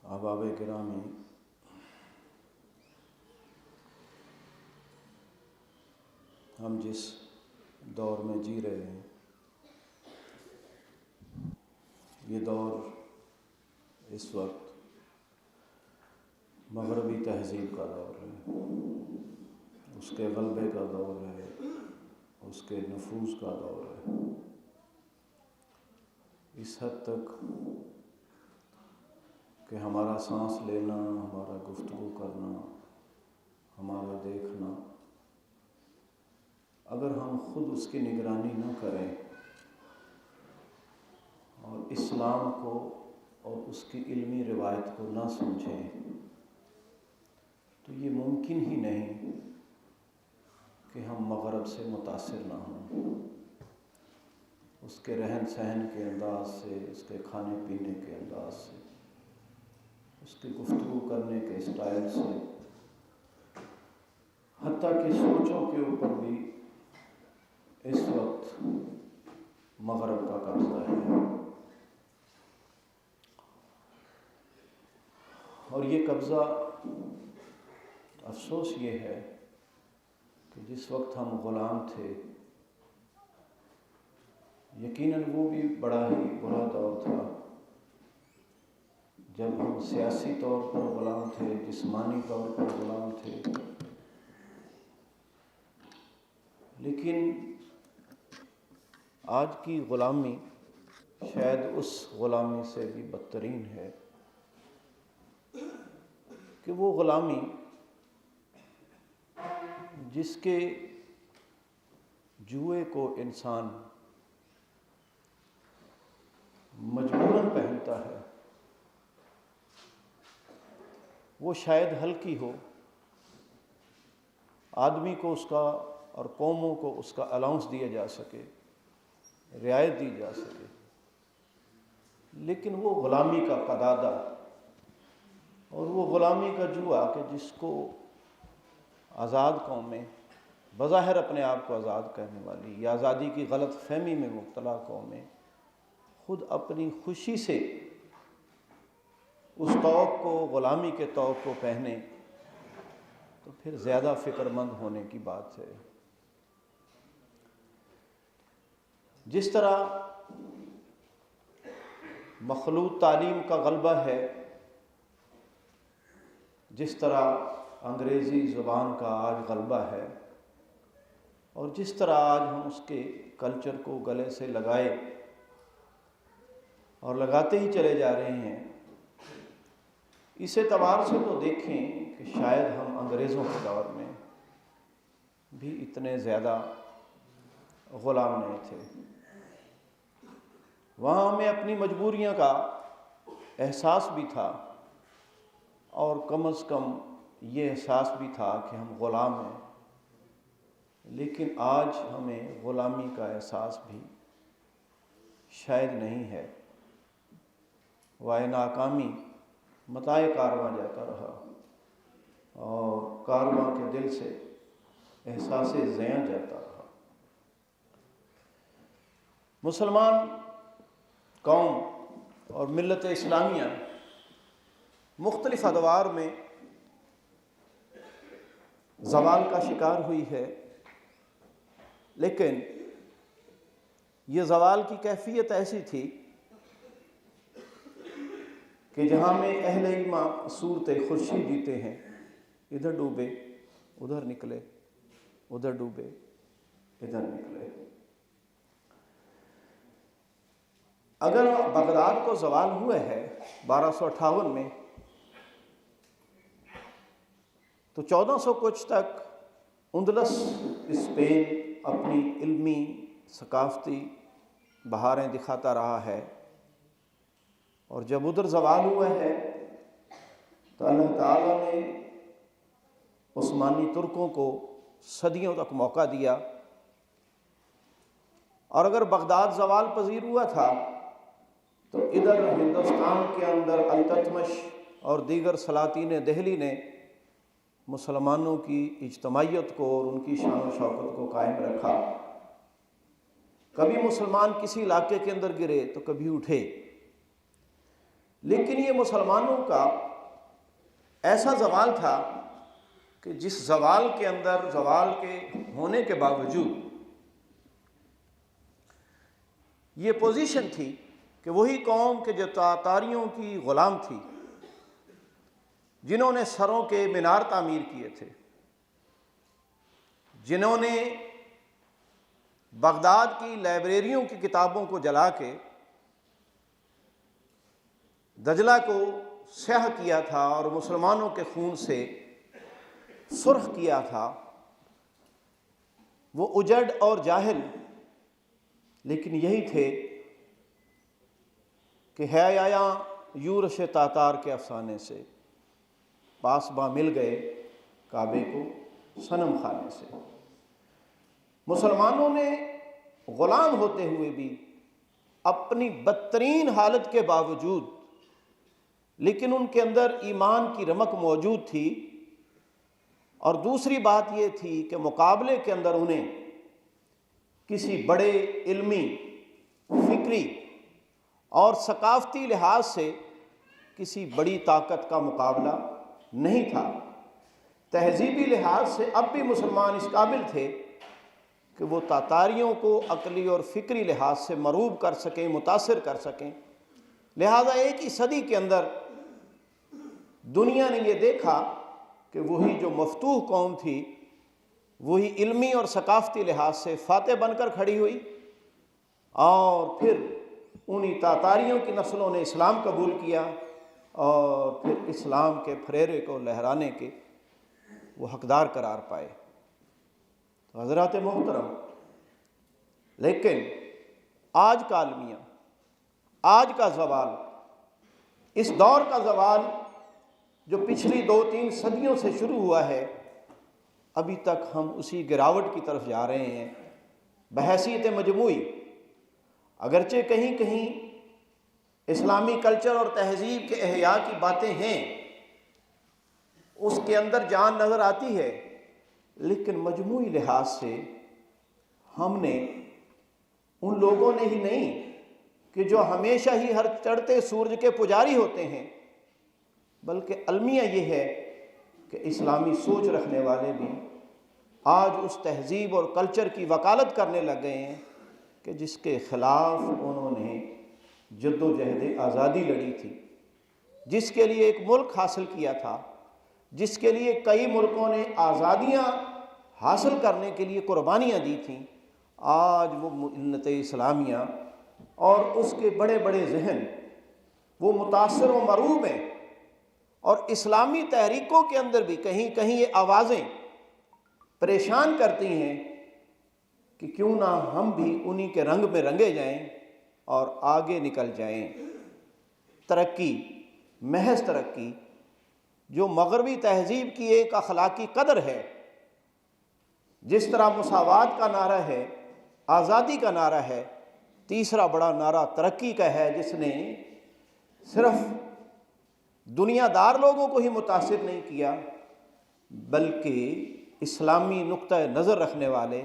احباب گرامی، ہم جس دور میں جی رہے ہیں یہ دور اس وقت مغربی تہذیب کا دور ہے، اس کے غلبے کا دور ہے، اس کے نفوذ کا دور ہے۔ اس حد تک کہ ہمارا سانس لینا، ہمارا گفتگو کرنا، ہمارا دیکھنا، اگر ہم خود اس کی نگرانی نہ کریں اور اسلام کو اور اس کی علمی روایت کو نہ سمجھیں تو یہ ممکن ہی نہیں کہ ہم مغرب سے متاثر نہ ہوں، اس کے رہن سہن کے انداز سے، اس کے کھانے پینے کے انداز سے، اس کی گفتگو کرنے کے اسٹائل سے، حتیٰ کہ سوچوں کے اوپر بھی اس وقت مغرب کا قبضہ ہے۔ اور یہ قبضہ، افسوس یہ ہے کہ جس وقت ہم غلام تھے، یقیناً وہ بھی بڑا ہی برا دور تھا جب ہم سیاسی طور پر غلام تھے، جسمانی طور پر غلام تھے، لیکن آج کی غلامی شاید اس غلامی سے بھی بدترین ہے کہ وہ غلامی جس کے جوئے کو انسان مجبوراً پہنتا ہے، وہ شاید ہلکی ہو، آدمی کو اس کا اور قوموں کو اس کا الاؤنس دیا جا سکے، رعایت دی جا سکے، لیکن وہ غلامی کا قدادہ اور وہ غلامی کا جوا کہ جس کو آزاد قومیں، بظاہر اپنے آپ کو آزاد کہنے والی یا آزادی کی غلط فہمی میں مبتلا قومیں، خود اپنی خوشی سے اس طوق کو، غلامی کے طوق کو پہنے تو پھر زیادہ فکر مند ہونے کی بات ہے۔ جس طرح مخلوط تعلیم کا غلبہ ہے، جس طرح انگریزی زبان کا آج غلبہ ہے، اور جس طرح آج ہم اس کے کلچر کو گلے سے لگائے اور لگاتے ہی چلے جا رہے ہیں، اس اعتبار سے تو دیکھیں کہ شاید ہم انگریزوں کے دور میں بھی اتنے زیادہ غلام نہیں تھے۔ وہاں ہمیں اپنی مجبوریوں کا احساس بھی تھا، اور کم از کم یہ احساس بھی تھا کہ ہم غلام ہیں، لیکن آج ہمیں غلامی کا احساس بھی شاید نہیں ہے۔ وائے ناکامی متاع کارواں جاتا رہا اور کارواں کے دل سے احساس زیاں جاتا رہا۔ مسلمان قوم اور ملت اسلامیہ مختلف ادوار میں زوال کا شکار ہوئی ہے، لیکن یہ زوال کی کیفیت ایسی تھی کہ جہاں میں اہل ایمان صورت خورشید جیتے ہیں، ادھر ڈوبے ادھر نکلے، ادھر ڈوبے ادھر نکلے۔ اگر بغداد کو زوال ہوئے ہے 1258 میں، تو 1400 کچھ تک اندلس اسپین اپنی علمی ثقافتی بہاریں دکھاتا رہا ہے، اور جب ادھر زوال ہوا ہے تو اللہ تعالیٰ نے عثمانی ترکوں کو صدیوں تک موقع دیا، اور اگر بغداد زوال پذیر ہوا تھا تو ادھر ہندوستان کے اندر التتمش اور دیگر سلاطین دہلی نے مسلمانوں کی اجتماعیت کو اور ان کی شان و شوکت کو قائم رکھا۔ کبھی مسلمان کسی علاقے کے اندر گرے تو کبھی اٹھے، لیکن یہ مسلمانوں کا ایسا زوال تھا کہ جس زوال کے اندر، زوال کے ہونے کے باوجود یہ پوزیشن تھی کہ وہی قوم کہ جو تاتاریوں کی غلام تھی، جنہوں نے سروں کے مینار تعمیر کیے تھے، جنہوں نے بغداد کی لائبریریوں کی کتابوں کو جلا کے دجلہ کو سیاہ کیا تھا اور مسلمانوں کے خون سے سرخ کیا تھا، وہ اجڑ اور جاہل لیکن یہی تھے کہ ہے آیا یورش تاتار کے افسانے سے، پاسباں مل گئے کعبے کو صنم خانے سے۔ مسلمانوں نے غلام ہوتے ہوئے بھی اپنی بدترین حالت کے باوجود، لیکن ان کے اندر ایمان کی رمق موجود تھی، اور دوسری بات یہ تھی کہ مقابلے کے اندر انہیں کسی بڑے علمی، فکری اور ثقافتی لحاظ سے کسی بڑی طاقت کا مقابلہ نہیں تھا۔ تہذیبی لحاظ سے اب بھی مسلمان اس قابل تھے کہ وہ تاتاریوں کو عقلی اور فکری لحاظ سے مروب کر سکیں، متاثر کر سکیں۔ لہذا ایک ہی صدی کے اندر دنیا نے یہ دیکھا کہ وہی جو مفتوح قوم تھی، وہی علمی اور ثقافتی لحاظ سے فاتح بن کر کھڑی ہوئی، اور پھر انہی تاتاریوں کی نسلوں نے اسلام قبول کیا، اور پھر اسلام کے پھریرے کو لہرانے کے وہ حقدار قرار پائے۔ تو حضرات محترم، لیکن آج کا المیہ، آج کا زوال، اس دور کا زوال جو پچھلی 2-3 صدیوں سے شروع ہوا ہے، ابھی تک ہم اسی گراوٹ کی طرف جا رہے ہیں بحیثیت مجموعی۔ اگرچہ کہیں کہیں اسلامی کلچر اور تہذیب کے احیاء کی باتیں ہیں، اس کے اندر جان نظر آتی ہے، لیکن مجموعی لحاظ سے ہم نے ان لوگوں نے ہی نہیں کہ جو ہمیشہ ہی ہر چڑھتے سورج کے پجاری ہوتے ہیں، بلکہ المیہ یہ ہے کہ اسلامی سوچ رکھنے والے بھی آج اس تہذیب اور کلچر کی وکالت کرنے لگ گئے ہیں کہ جس کے خلاف انہوں نے جد و جہد آزادی لڑی تھی، جس کے لیے ایک ملک حاصل کیا تھا، جس کے لیے کئی ملکوں نے آزادیاں حاصل کرنے کے لیے قربانیاں دی تھیں۔ آج وہ ملت اسلامیہ اور اس کے بڑے بڑے ذہن وہ متاثر و مروب ہیں، اور اسلامی تحریکوں کے اندر بھی کہیں کہیں یہ آوازیں پریشان کرتی ہیں کہ کیوں نہ ہم بھی انہی کے رنگ میں رنگے جائیں اور آگے نکل جائیں۔ ترقی، محض ترقی، جو مغربی تہذیب کی ایک اخلاقی قدر ہے، جس طرح مساوات کا نعرہ ہے، آزادی کا نعرہ ہے، تیسرا بڑا نعرہ ترقی کا ہے، جس نے صرف دنیا دار لوگوں کو ہی متاثر نہیں کیا، بلکہ اسلامی نقطہ نظر رکھنے والے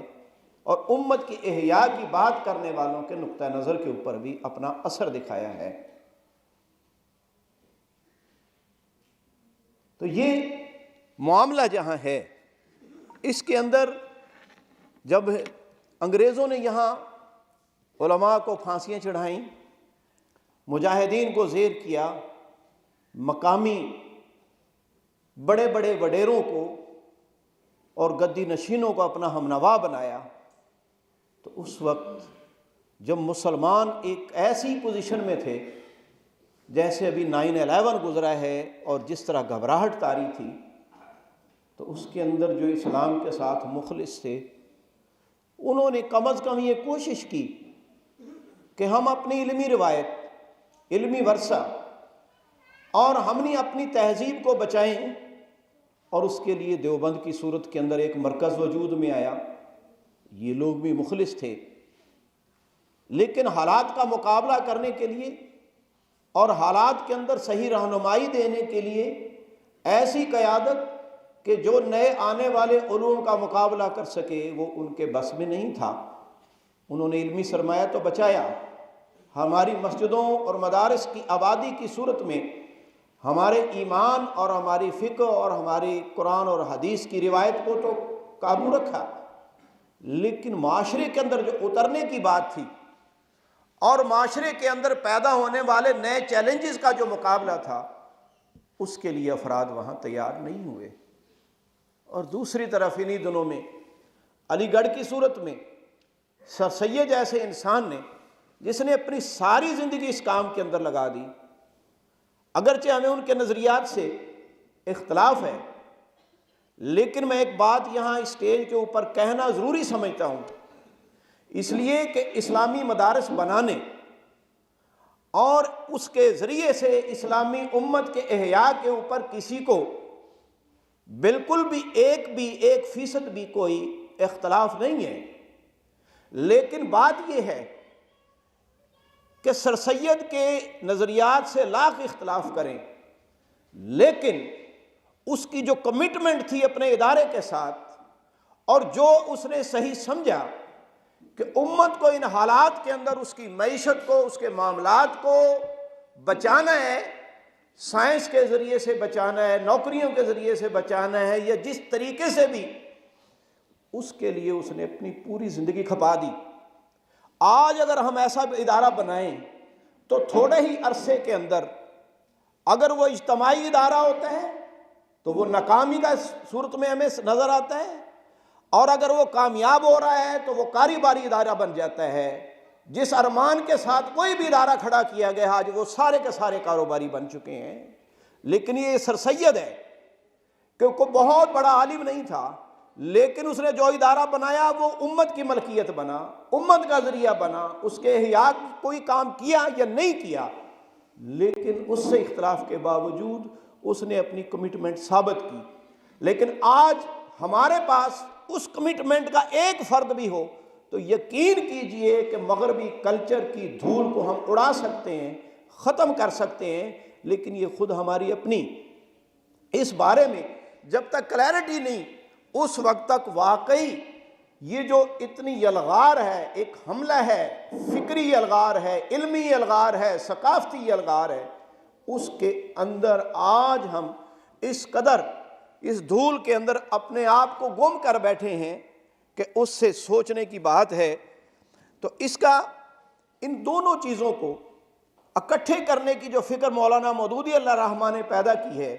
اور امت کی احیاء کی بات کرنے والوں کے نقطہ نظر کے اوپر بھی اپنا اثر دکھایا ہے۔ تو یہ معاملہ جہاں ہے، اس کے اندر جب انگریزوں نے یہاں علماء کو پھانسیاں چڑھائیں، مجاہدین کو زیر کیا، مقامی بڑے بڑے وڈیروں کو اور گدی نشینوں کو اپنا ہمنوا بنایا، تو اس وقت جب مسلمان ایک ایسی پوزیشن میں تھے جیسے ابھی 9/11 گزرا ہے اور جس طرح گھبراہٹ طاری تھی، تو اس کے اندر جو اسلام کے ساتھ مخلص تھے، انہوں نے کم از کم یہ کوشش کی کہ ہم اپنی علمی روایت، علمی ورثہ اور ہم نے اپنی تہذیب کو بچائیں، اور اس کے لیے دیوبند کی صورت کے اندر ایک مرکز وجود میں آیا۔ یہ لوگ بھی مخلص تھے، لیکن حالات کا مقابلہ کرنے کے لیے اور حالات کے اندر صحیح رہنمائی دینے کے لیے ایسی قیادت کہ جو نئے آنے والے علوم کا مقابلہ کر سکے، وہ ان کے بس میں نہیں تھا۔ انہوں نے علمی سرمایہ تو بچایا، ہماری مسجدوں اور مدارس کی آبادی کی صورت میں ہمارے ایمان اور ہماری فقہ اور ہماری قرآن اور حدیث کی روایت کو تو قابو رکھا، لیکن معاشرے کے اندر جو اترنے کی بات تھی اور معاشرے کے اندر پیدا ہونے والے نئے چیلنجز کا جو مقابلہ تھا، اس کے لیے افراد وہاں تیار نہیں ہوئے۔ اور دوسری طرف انہی دنوں میں علی گڑھ کی صورت میں سر سید جیسے انسان نے، جس نے اپنی ساری زندگی اس کام کے اندر لگا دی، اگرچہ ہمیں ان کے نظریات سے اختلاف ہے، لیکن میں ایک بات یہاں اسٹیج کے اوپر کہنا ضروری سمجھتا ہوں، اس لیے کہ اسلامی مدارس بنانے اور اس کے ذریعے سے اسلامی امت کے احیاء کے اوپر کسی کو بالکل بھی ایک فیصد بھی کوئی اختلاف نہیں ہے، لیکن بات یہ ہے کہ سر سید کے نظریات سے لاکھ اختلاف کریں، لیکن اس کی جو کمٹمنٹ تھی اپنے ادارے کے ساتھ اور جو اس نے صحیح سمجھا کہ امت کو ان حالات کے اندر اس کی معیشت کو، اس کے معاملات کو بچانا ہے، سائنس کے ذریعے سے بچانا ہے، نوکریوں کے ذریعے سے بچانا ہے، یا جس طریقے سے بھی، اس کے لیے اس نے اپنی پوری زندگی کھپا دی۔ آج اگر ہم ایسا ادارہ بنائیں تو تھوڑے ہی عرصے کے اندر اگر وہ اجتماعی ادارہ ہوتا ہے تو وہ ناکامی کا صورت میں ہمیں نظر آتا ہے، اور اگر وہ کامیاب ہو رہا ہے تو وہ کاروباری ادارہ بن جاتا ہے۔ جس ارمان کے ساتھ کوئی بھی ادارہ کھڑا کیا گیا آج وہ سارے کے سارے کاروباری بن چکے ہیں۔ لیکن یہ سر سید ہے کہ کوئی بہت بڑا عالم نہیں تھا، لیکن اس نے جو ادارہ بنایا وہ امت کی ملکیت بنا، امت کا ذریعہ بنا، اس کے احیاء کوئی کام کیا یا نہیں کیا، لیکن اس سے اختلاف کے باوجود اس نے اپنی کمٹمنٹ ثابت کی۔ لیکن آج ہمارے پاس اس کمٹمنٹ کا ایک فرد بھی ہو تو یقین کیجئے کہ مغربی کلچر کی دھول کو ہم اڑا سکتے ہیں، ختم کر سکتے ہیں، لیکن یہ خود ہماری اپنی اس بارے میں جب تک کلیئرٹی نہیں، اس وقت تک واقعی یہ جو اتنی یلغار ہے، ایک حملہ ہے، فکری یلغار ہے، علمی یلغار ہے، ثقافتی یلغار ہے، اس کے اندر آج ہم اس قدر اس دھول کے اندر اپنے آپ کو گم کر بیٹھے ہیں کہ اس سے سوچنے کی بات ہے۔ تو اس کا ان دونوں چیزوں کو اکٹھے کرنے کی جو فکر مولانا مودودی اللہ رحمہ نے پیدا کی ہے،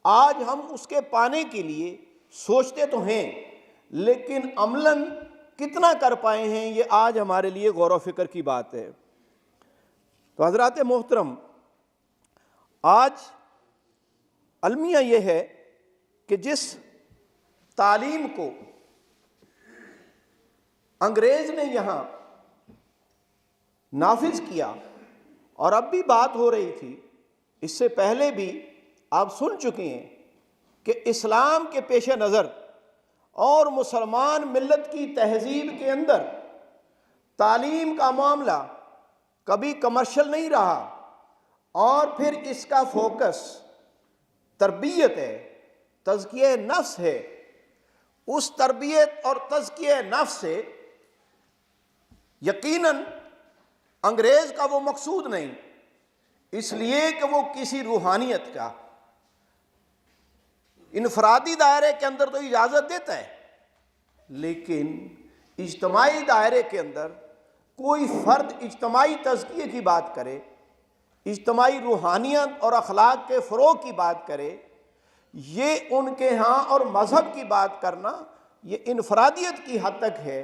آج ہم اس کے پانے کے لیے سوچتے تو ہیں، لیکن عملاً کتنا کر پائے ہیں یہ آج ہمارے لیے غور و فکر کی بات ہے۔ تو حضرات محترم، آج المیہ یہ ہے کہ جس تعلیم کو انگریز نے یہاں نافذ کیا، اور اب بھی بات ہو رہی تھی، اس سے پہلے بھی آپ سن چکے ہیں کہ اسلام کے پیش نظر اور مسلمان ملت کی تہذیب کے اندر تعلیم کا معاملہ کبھی کمرشل نہیں رہا، اور پھر اس کا فوکس تربیت ہے، تزکیہ نفس ہے۔ اس تربیت اور تزکیہ نفس سے یقیناً انگریز کا وہ مقصود نہیں، اس لیے کہ وہ کسی روحانیت کا انفرادی دائرے کے اندر تو اجازت دیتا ہے، لیکن اجتماعی دائرے کے اندر کوئی فرد اجتماعی تزکیے کی بات کرے، اجتماعی روحانیت اور اخلاق کے فروغ کی بات کرے، یہ ان کے ہاں، اور مذہب کی بات کرنا یہ انفرادیت کی حد تک ہے۔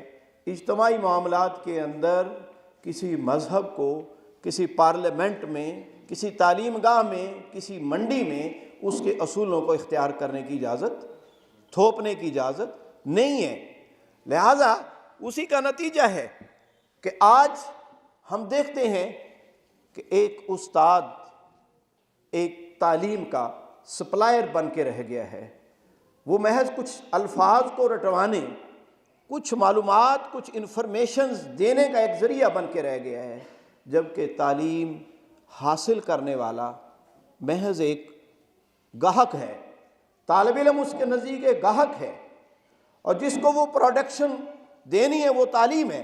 اجتماعی معاملات کے اندر کسی مذہب کو کسی پارلیمنٹ میں، کسی تعلیم گاہ میں، کسی منڈی میں اس کے اصولوں کو اختیار کرنے کی اجازت، تھوپنے کی اجازت نہیں ہے۔ لہٰذا اسی کا نتیجہ ہے کہ آج ہم دیکھتے ہیں کہ ایک استاد ایک تعلیم کا سپلائر بن کے رہ گیا ہے، وہ محض کچھ الفاظ کو رٹوانے، کچھ معلومات، کچھ انفارمیشنز دینے کا ایک ذریعہ بن کے رہ گیا ہے، جبکہ تعلیم حاصل کرنے والا محض ایک گاہک ہے، طالب علم اس کے نزدیک ایک گاہک ہے، اور جس کو وہ پروڈکشن دینی ہے وہ تعلیم ہے،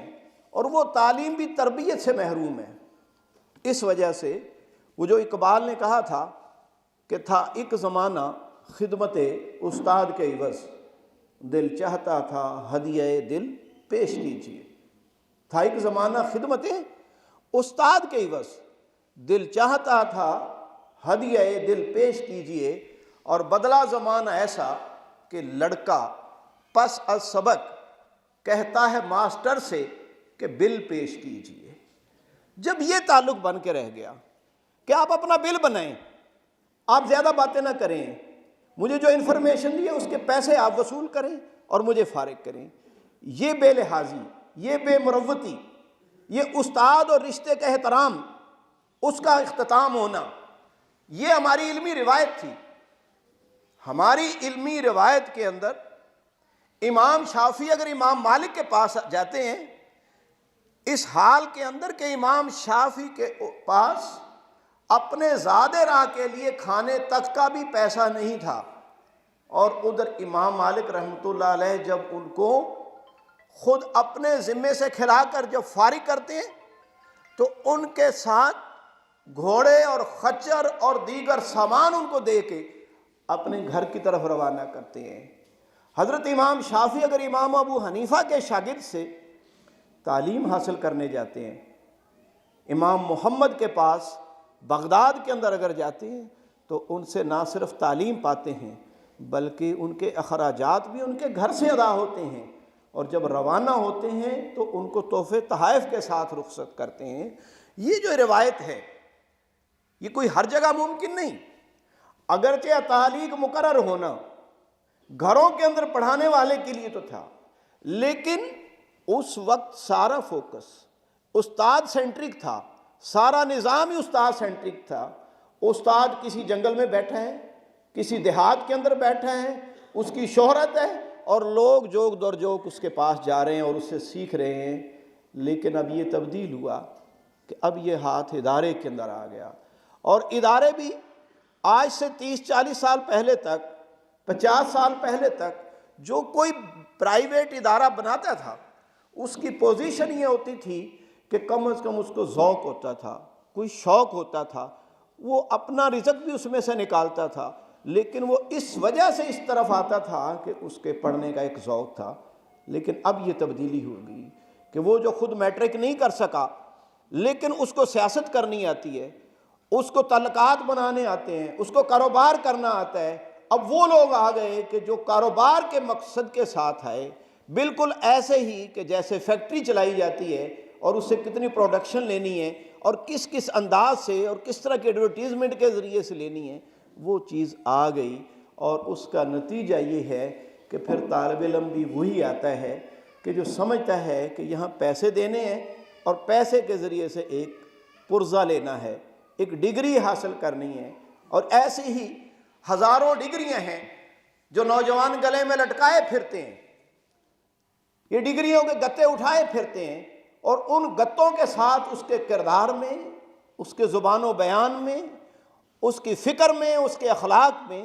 اور وہ تعلیم بھی تربیت سے محروم ہے۔ اس وجہ سے وہ جو اقبال نے کہا تھا کہ تھا ایک زمانہ خدمت استاد کے عوض، دل چاہتا تھا ہدیہ دل پیش کیجیے۔ تھا ایک زمانہ خدمت استاد کے عوض، دل چاہتا تھا ہدیہ دل پیش کیجیے، اور بدلا زمانہ ایسا کہ لڑکا پس از سبق کہتا ہے ماسٹر سے کہ بل پیش کیجیے۔ جب یہ تعلق بن کے رہ گیا کہ آپ اپنا بل بنائیں، آپ زیادہ باتیں نہ کریں، مجھے جو انفارمیشن دی ہے اس کے پیسے آپ وصول کریں اور مجھے فارغ کریں، یہ بے لحاظی، یہ بے مروتی، یہ استاد اور رشتے کا احترام، اس کا اختتام ہونا، یہ ہماری علمی روایت تھی۔ ہماری علمی روایت کے اندر امام شافعی اگر امام مالک کے پاس جاتے ہیں، اس حال کے اندر کہ امام شافعی کے پاس اپنے زادِ راہ کے لیے کھانے تک کا بھی پیسہ نہیں تھا، اور ادھر امام مالک رحمۃ اللہ علیہ جب ان کو خود اپنے ذمے سے کھلا کر جب فارغ کرتے ہیں تو ان کے ساتھ گھوڑے اور خچر اور دیگر سامان ان کو دے کے اپنے گھر کی طرف روانہ کرتے ہیں۔ حضرت امام شافعی اگر امام ابو حنیفہ کے شاگرد سے تعلیم حاصل کرنے جاتے ہیں، امام محمد کے پاس بغداد کے اندر اگر جاتے ہیں تو ان سے نہ صرف تعلیم پاتے ہیں بلکہ ان کے اخراجات بھی ان کے گھر سے ادا ہوتے ہیں، اور جب روانہ ہوتے ہیں تو ان کو تحفے تحائف کے ساتھ رخصت کرتے ہیں۔ یہ جو روایت ہے یہ کوئی ہر جگہ ممکن نہیں، اگرچہ تعلیق مقرر ہونا گھروں کے اندر پڑھانے والے کے لیے تو تھا، لیکن اس وقت سارا فوکس استاد سینٹرک تھا، سارا نظام ہی استاد سینٹرک تھا۔ استاد کسی جنگل میں بیٹھا ہے، کسی دیہات کے اندر بیٹھا ہے، اس کی شہرت ہے اور لوگ جوگ در جوگ اس کے پاس جا رہے ہیں اور اس سے سیکھ رہے ہیں، لیکن اب یہ تبدیل ہوا کہ اب یہ ہاتھ ادارے کے اندر آ گیا، اور ادارے بھی آج سے 30-40 سال پہلے تک، 50 سال پہلے تک جو کوئی پرائیویٹ ادارہ بناتا تھا اس کی پوزیشن یہ ہوتی تھی کہ کم از کم اس کو ذوق ہوتا تھا، کوئی شوق ہوتا تھا، وہ اپنا رزق بھی اس میں سے نکالتا تھا، لیکن وہ اس وجہ سے اس طرف آتا تھا کہ اس کے پڑھنے کا ایک ذوق تھا۔ لیکن اب یہ تبدیلی ہو گئی کہ وہ جو خود میٹرک نہیں کر سکا لیکن اس کو سیاست کرنی آتی ہے، اس کو تعلقات بنانے آتے ہیں، اس کو کاروبار کرنا آتا ہے، اب وہ لوگ آ گئے کہ جو کاروبار کے مقصد کے ساتھ آئے، بالکل ایسے ہی کہ جیسے فیکٹری چلائی جاتی ہے اور اس سے کتنی پروڈکشن لینی ہے اور کس کس انداز سے اور کس طرح کے ایڈورٹیزمنٹ کے ذریعے سے لینی ہے، وہ چیز آ گئی، اور اس کا نتیجہ یہ ہے کہ پھر طالب علم بھی وہی آتا ہے کہ جو سمجھتا ہے کہ یہاں پیسے دینے ہیں اور پیسے کے ذریعے سے ایک پرزہ لینا ہے، ایک ڈگری حاصل کرنی ہے، اور ایسی ہی ہزاروں ڈگریاں ہیں جو نوجوان گلے میں لٹکائے پھرتے ہیں، یہ ڈگریوں کے گتے اٹھائے پھرتے ہیں، اور ان گتوں کے ساتھ اس کے کردار میں، اس کے زبان و بیان میں، اس کی فکر میں، اس کے اخلاق میں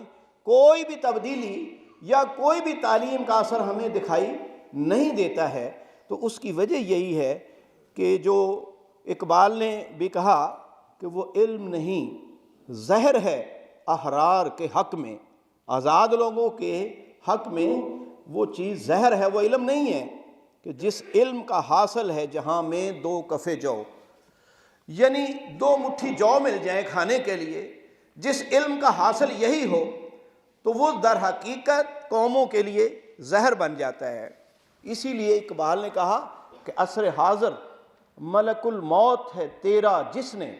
کوئی بھی تبدیلی یا کوئی بھی تعلیم کا اثر ہمیں دکھائی نہیں دیتا ہے۔ تو اس کی وجہ یہی ہے کہ جو اقبال نے بھی کہا کہ وہ علم نہیں زہر ہے احرار کے حق میں، آزاد لوگوں کے حق میں وہ چیز زہر ہے، وہ علم نہیں ہے کہ جس علم کا حاصل ہے جہاں میں 2 کفے جو، یعنی 2 مٹھی جو مل جائیں کھانے کے لیے، جس علم کا حاصل یہی ہو تو وہ در حقیقت قوموں کے لیے زہر بن جاتا ہے۔ اسی لیے اقبال نے کہا کہ عصر حاضر ملک الموت ہے تیرا جس نے،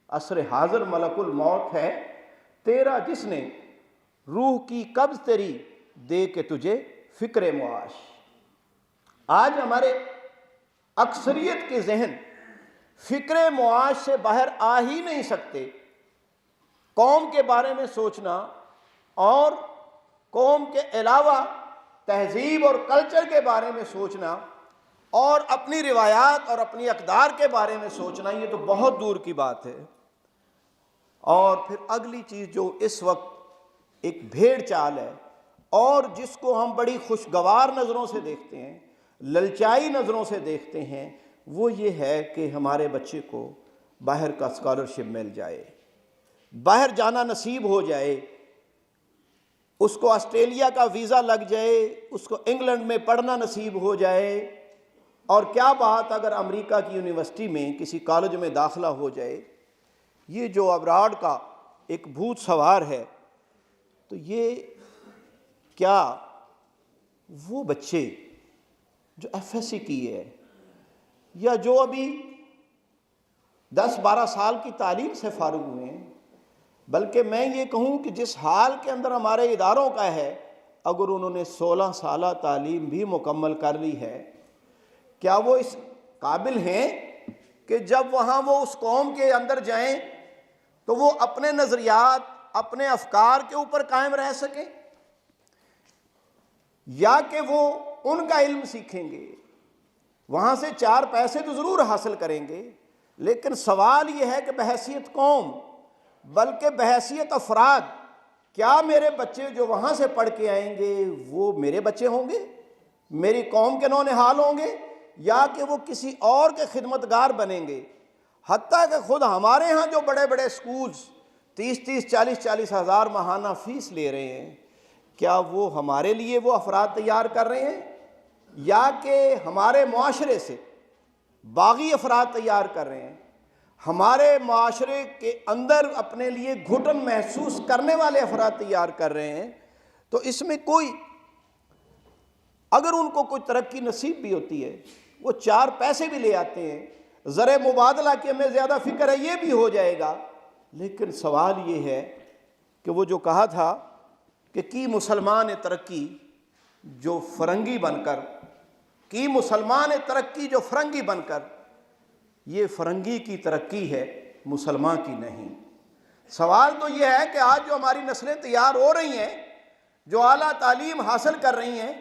عصر حاضر ملک الموت ہے تیرا جس نے، روح کی قبض تیری دے کے تجھے فکر معاش۔ آج ہمارے اکثریت کے ذہن فکر معاش سے باہر آ ہی نہیں سکتے۔ قوم کے بارے میں سوچنا اور قوم کے علاوہ تہذیب اور کلچر کے بارے میں سوچنا اور اپنی روایات اور اپنی اقدار کے بارے میں سوچنا، یہ تو بہت دور کی بات ہے۔ اور پھر اگلی چیز جو اس وقت ایک بھیڑ چال ہے اور جس کو ہم بڑی خوشگوار نظروں سے دیکھتے ہیں، للچائی نظروں سے دیکھتے ہیں، وہ یہ ہے کہ ہمارے بچے کو باہر کا اسکالرشپ مل جائے، باہر جانا نصیب ہو جائے، اس کو آسٹریلیا کا ویزا لگ جائے، اس کو انگلینڈ میں پڑھنا نصیب ہو جائے، اور کیا بات اگر امریکہ کی یونیورسٹی میں کسی کالج میں داخلہ ہو جائے۔ یہ جو ابراڈ کا ایک بھوت سوار ہے، تو یہ کیا وہ بچے جو ایف ایس سی کیے ہیں یا جو ابھی 10-12 سال کی تعلیم سے فارغ ہوئے ہیں، بلکہ میں یہ کہوں کہ جس حال کے اندر ہمارے اداروں کا ہے، اگر انہوں نے 16 سالہ تعلیم بھی مکمل کر لی ہے، کیا وہ اس قابل ہیں کہ جب وہاں وہ اس قوم کے اندر جائیں تو وہ اپنے نظریات، اپنے افکار کے اوپر قائم رہ سکیں، یا کہ وہ ان کا علم سیکھیں گے؟ وہاں سے 4 پیسے تو ضرور حاصل کریں گے، لیکن سوال یہ ہے کہ بحیثیت قوم، بلکہ بحیثیت افراد، کیا میرے بچے جو وہاں سے پڑھ کے آئیں گے وہ میرے بچے ہوں گے، میری قوم کے نونہال ہوں گے، یا کہ وہ کسی اور کے خدمتگار بنیں گے؟ حتیٰ کہ خود ہمارے ہاں جو بڑے بڑے سکولز 30-30 40-40 ہزار ماہانہ فیس لے رہے ہیں، کیا وہ ہمارے لیے وہ افراد تیار کر رہے ہیں، یا کہ ہمارے معاشرے سے باغی افراد تیار کر رہے ہیں، ہمارے معاشرے کے اندر اپنے لیے گھٹن محسوس کرنے والے افراد تیار کر رہے ہیں؟ تو اس میں کوئی، اگر ان کو کوئی ترقی نصیب بھی ہوتی ہے، وہ 4 پیسے بھی لے آتے ہیں، زر مبادلہ کی ہمیں زیادہ فکر ہے، یہ بھی ہو جائے گا، لیکن سوال یہ ہے کہ وہ جو کہا تھا کہ کی مسلمان ترقی جو فرنگی بن کر، کی مسلمان ترقی جو فرنگی بن کر، یہ فرنگی کی ترقی ہے، مسلمان کی نہیں۔ سوال تو یہ ہے کہ آج جو ہماری نسلیں تیار ہو رہی ہیں، جو اعلیٰ تعلیم حاصل کر رہی ہیں،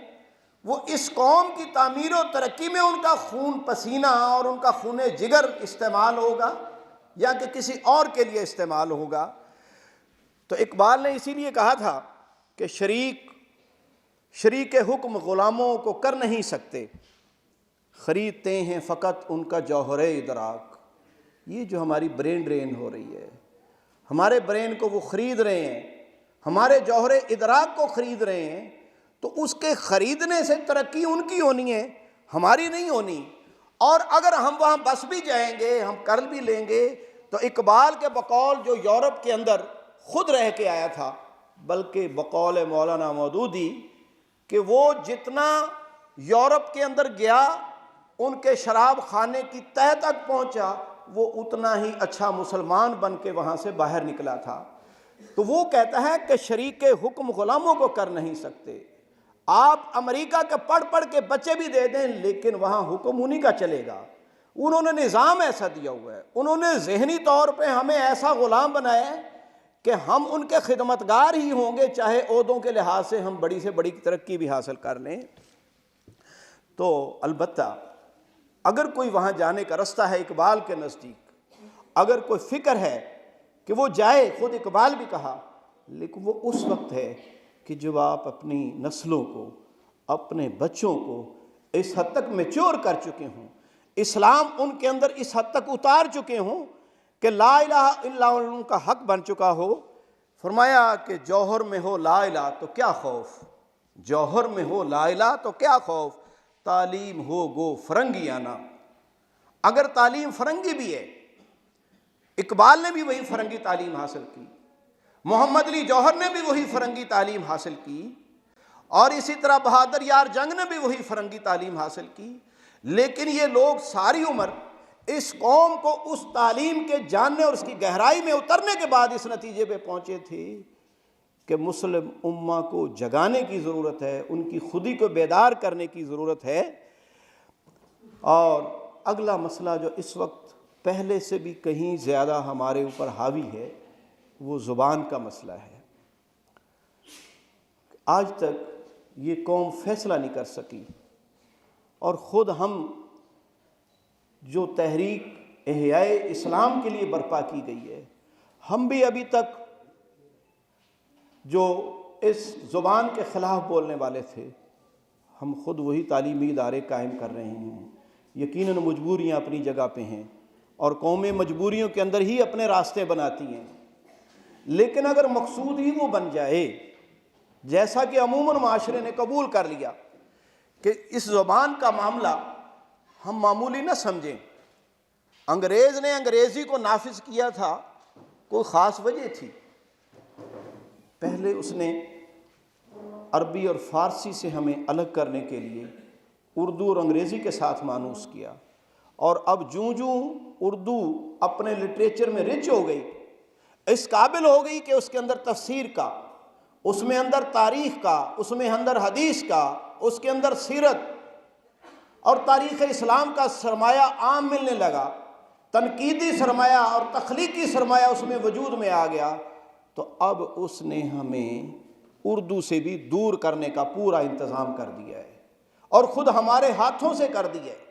وہ اس قوم کی تعمیر و ترقی میں ان کا خون پسینہ اور ان کا خون جگر استعمال ہوگا، یا کہ کسی اور کے لیے استعمال ہوگا؟ تو اقبال نے اسی لیے کہا تھا کہ شریک حکم غلاموں کو کر نہیں سکتے، خریدتے ہیں فقط ان کا جوہر ادراک۔ یہ جو ہماری برین ڈرین ہو رہی ہے، ہمارے برین کو وہ خرید رہے ہیں، ہمارے جوہر ادراک کو خرید رہے ہیں، تو اس کے خریدنے سے ترقی ان کی ہونی ہے، ہماری نہیں ہونی۔ اور اگر ہم وہاں بس بھی جائیں گے، ہم کر بھی لیں گے، تو اقبال کے بقول جو یورپ کے اندر خود رہ کے آیا تھا، بلکہ بقول مولانا مودودی کہ وہ جتنا یورپ کے اندر گیا، ان کے شراب خانے کی تہ تک پہنچا، وہ اتنا ہی اچھا مسلمان بن کے وہاں سے باہر نکلا تھا۔ تو وہ کہتا ہے کہ شریک حکم غلاموں کو کر نہیں سکتے۔ آپ امریکہ کے پڑھ پڑھ کے بچے بھی دے دیں، لیکن وہاں حکم انہی کا چلے گا۔ انہوں نے نظام ایسا دیا ہوا ہے، انہوں نے ذہنی طور پہ ہمیں ایسا غلام بنایا ہے کہ ہم ان کے خدمتگار ہی ہوں گے، چاہے عہدوں کے لحاظ سے ہم بڑی سے بڑی ترقی بھی حاصل کر لیں۔ تو البتہ اگر کوئی وہاں جانے کا رستہ ہے اقبال کے نزدیک، اگر کوئی فکر ہے کہ وہ جائے، خود اقبال بھی کہا، لیکن وہ اس وقت ہے کہ جب آپ اپنی نسلوں کو، اپنے بچوں کو اس حد تک میچور کر چکے ہوں، اسلام ان کے اندر اس حد تک اتار چکے ہوں کہ لا الہ الا اللہ ان کا حق بن چکا ہو۔ فرمایا کہ جوہر میں ہو لا الہ تو کیا خوف، جوہر میں ہو لا الہ تو کیا خوف، تعلیم ہو گو فرنگیانہ۔ اگر تعلیم فرنگی بھی ہے، اقبال نے بھی وہی فرنگی تعلیم حاصل کی، محمد علی جوہر نے بھی وہی فرنگی تعلیم حاصل کی، اور اسی طرح بہادر یار جنگ نے بھی وہی فرنگی تعلیم حاصل کی، لیکن یہ لوگ ساری عمر اس قوم کو اس تعلیم کے جاننے اور اس کی گہرائی میں اترنے کے بعد اس نتیجے پہ پہنچے تھے کہ مسلم امہ کو جگانے کی ضرورت ہے، ان کی خودی کو بیدار کرنے کی ضرورت ہے۔ اور اگلا مسئلہ جو اس وقت پہلے سے بھی کہیں زیادہ ہمارے اوپر حاوی ہے، وہ زبان کا مسئلہ ہے۔ آج تک یہ قوم فیصلہ نہیں کر سکی، اور خود ہم جو تحریک احیاء اسلام کے لیے برپا کی گئی ہے، ہم بھی ابھی تک جو اس زبان کے خلاف بولنے والے تھے، ہم خود وہی تعلیمی ادارے قائم کر رہے ہیں۔ یقیناً مجبوریاں اپنی جگہ پہ ہیں، اور قومیں مجبوریوں کے اندر ہی اپنے راستے بناتی ہیں، لیکن اگر مقصود ہی وہ بن جائے، جیسا کہ عموماً معاشرے نے قبول کر لیا کہ اس زبان کا معاملہ ہم معمولی نہ سمجھیں، انگریز نے انگریزی کو نافذ کیا تھا، کوئی خاص وجہ تھی۔ پہلے اس نے عربی اور فارسی سے ہمیں الگ کرنے کے لیے اردو اور انگریزی کے ساتھ مانوس کیا، اور اب جوں جوں اردو اپنے لٹریچر میں رچ ہو گئی، اس قابل ہو گئی کہ اس کے اندر تفسیر کا، اس میں اندر تاریخ کا، اس میں اندر حدیث کا، اس کے اندر سیرت اور تاریخ اسلام کا سرمایہ عام ملنے لگا، تنقیدی سرمایہ اور تخلیقی سرمایہ اس میں وجود میں آ گیا، تو اب اس نے ہمیں اردو سے بھی دور کرنے کا پورا انتظام کر دیا ہے، اور خود ہمارے ہاتھوں سے کر دیا ہے۔